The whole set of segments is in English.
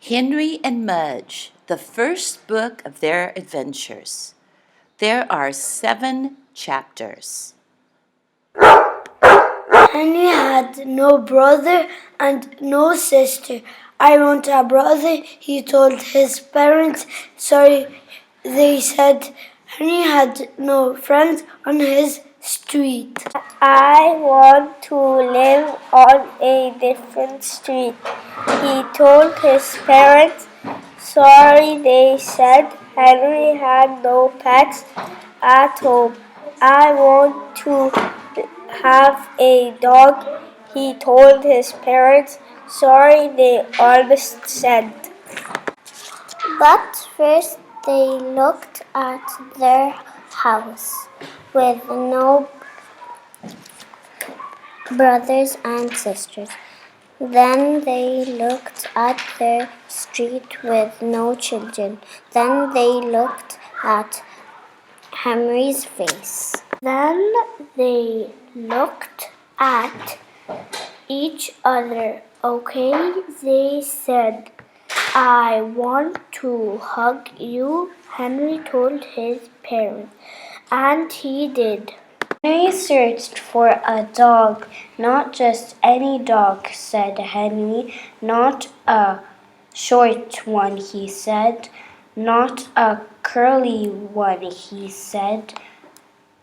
Henry and Mudge, the first book of their adventures. There are 7 chapters. Henry had no brother and no sister. I want a brother, he told his parents. Sorry, they said. Henry had no friends on his street. I want to live on a different street, he told his parents. Sorry, they said. Henry had no pets at home. I want to have a dog, he told his parents. Sorry, they almost said. But first they looked at their house with no brothers and sisters. Then they looked at their street with no children. Then they looked at Henry's face. Then they looked at each other. Okay, they said. I want to hug you, Henry told his parents. And he did. Henry searched for a dog. Not just any dog, said Henry. Not a short one, he said. Not a curly one, he said.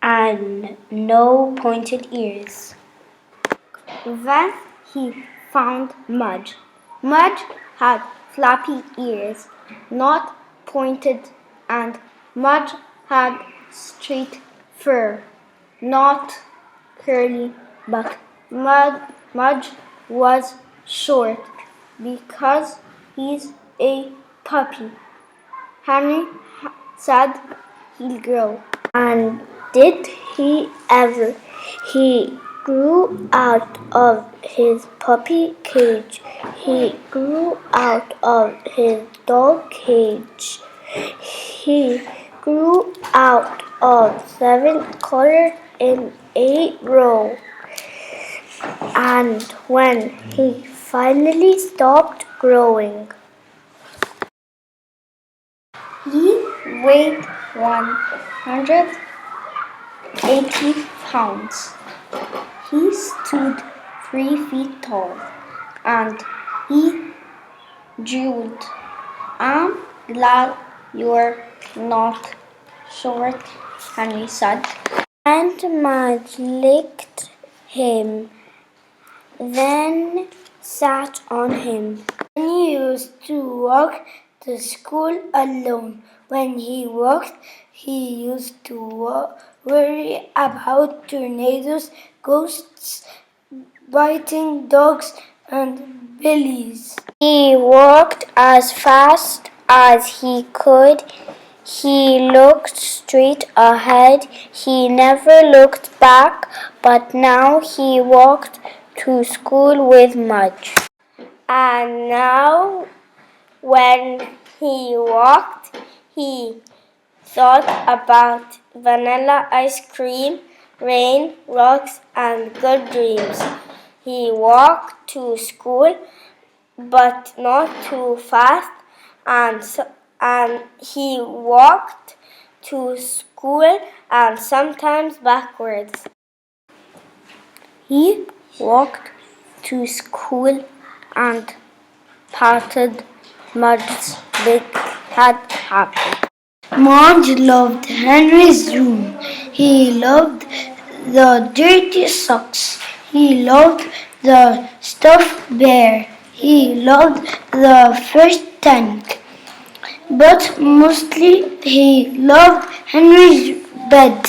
And no pointed ears. Then he found Mudge. Mudge had flappy ears, not pointed, and Mudge had straight fur, not curly, but Mudge was short because he's a puppy. Henry said he'll grow. And did he ever? He grew out of his puppy cage. He grew out of his dog cage. He grew out of 7 colors in a row. And when he finally stopped growing, he weighed 180 pounds. He stood 3 feet tall, and he jeweled. I'm glad you're not short, Henry said. And Mudge licked him, then sat on him. He used to walk to school alone. When he walked, he used to worry about tornadoes, ghosts, biting dogs, and billies. He walked as fast as he could. He looked straight ahead. He never looked back, but now he walked to school with Mudge. And now, when he walked, he thought about vanilla ice cream, rain, rocks, and good dreams. He walked to school, but not too fast, and he walked to school and sometimes backwards. He walked to school and patted Mudge's big head happy. Mudge loved Henry's room. He loved the dirty socks. He loved the stuffed bear. He loved the fish tank. But mostly he loved Henry's bed.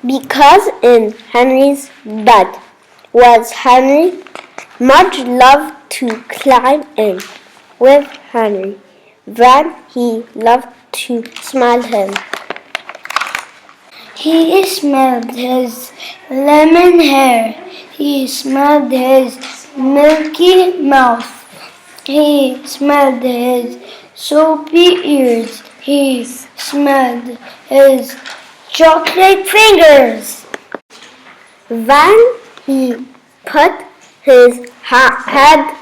Because in Henry's bed was Henry, Mudge loved to climb in with Henry. Then he loved to smell him. He smelled his lemon hair. He smelled his milky mouth. He smelled his soapy ears. He smelled his chocolate fingers. Then he put his head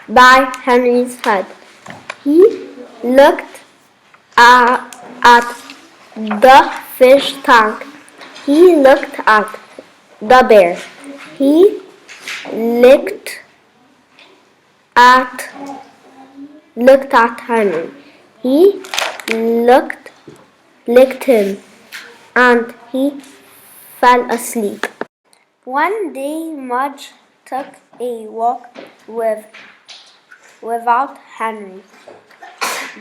by Henry's head. He looked at the fish tank. He looked at the bear. He looked at Henry. He licked him, and he fell asleep. One day, Mudge took a walk without Henry.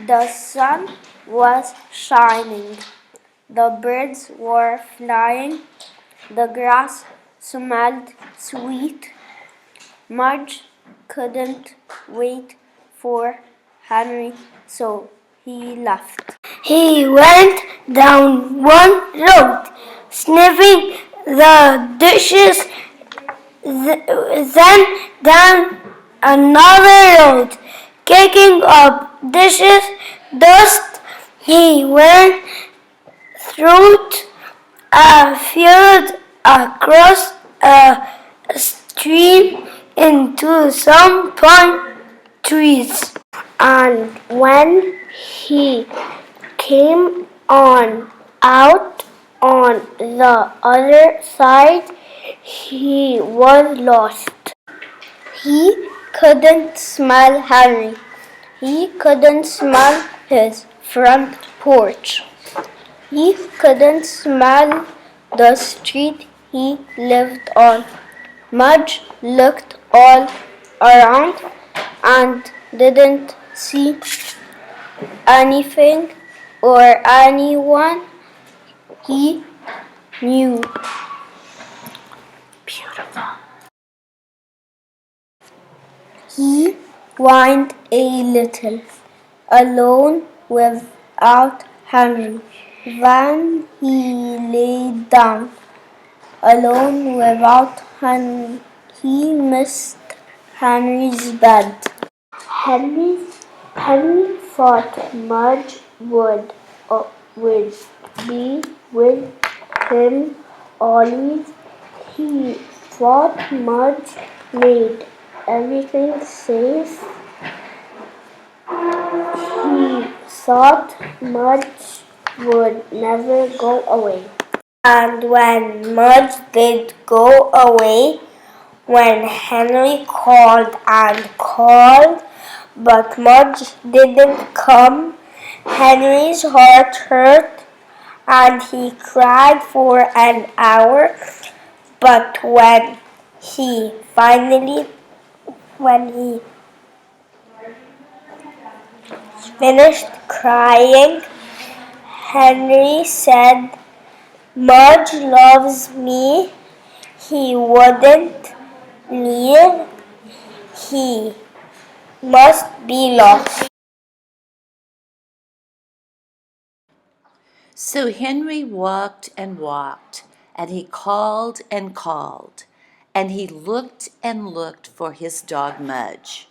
The sun was shining. The birds were flying. The grass smelled sweet. Mudge couldn't wait for Henry, so he left. He went down one road, sniffing the dishes, then down another road, kicking up dishes, dust. He went through a field, across a stream, into some pine trees. And when he came out on the other side, he was lost. He couldn't smell Henry. He couldn't smell his front porch. He couldn't smell the street he lived on. Mudge looked all around and didn't see anything or anyone he knew. Beautiful. He whined a little, alone without Henry. Then he lay down, alone without Henry. He missed Henry's bed. Henry thought Mudge would be with him always. He thought Mudge made everything safe. He thought Mudge would never go away. And when Mudge did go away, when Henry called and called, but Mudge didn't come, Henry's heart hurt and he cried for an hour. But when he finished crying, Henry said, "Mudge loves me. He wouldn't leave. He must be lost." So Henry walked and walked, and he called and called, and he looked and looked for his dog Mudge.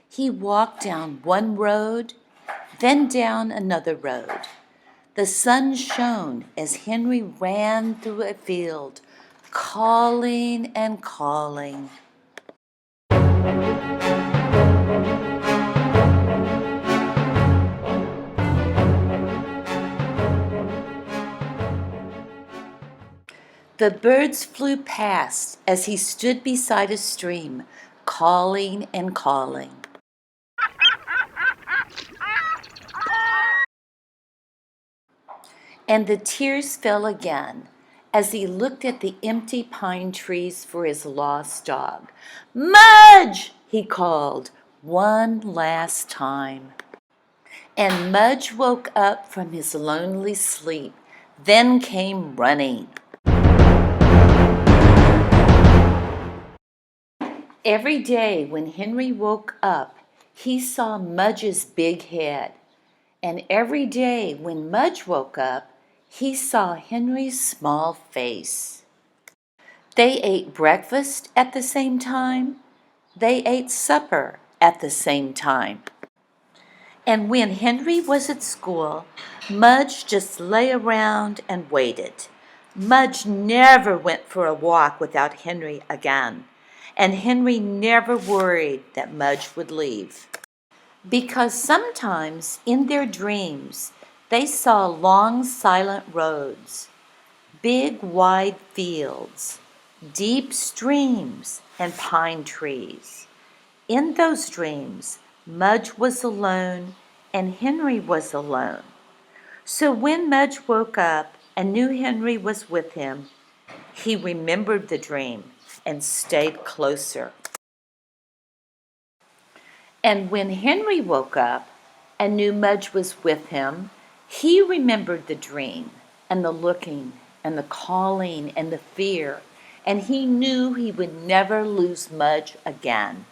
He walked down one road, then down another road. The sun shone as Henry ran through a field, calling and calling. The birds flew past as he stood beside a stream, calling and calling. And the tears fell again as he looked at the empty pine trees for his lost dog. "Mudge!" he called one last time. And Mudge woke up from his lonely sleep, then came running. Every day when Henry woke up, he saw Mudge's big head. And every day when Mudge woke up, he saw Henry's small face. They ate breakfast at the same time. They ate supper at the same time. And when Henry was at school, Mudge just lay around and waited. Mudge never went for a walk without Henry again, and Henry never worried that Mudge would leave. because sometimes in their dreams they saw long silent roads, big wide fields, deep streams, and pine trees. In those dreams, Mudge was alone and Henry was alone. So when Mudge woke up and knew Henry was with him, he remembered the dream and stayed closer. And when Henry woke up and knew Mudge was with him, he remembered the dream and the looking and the calling and the fear, and he knew he would never lose Mudge again.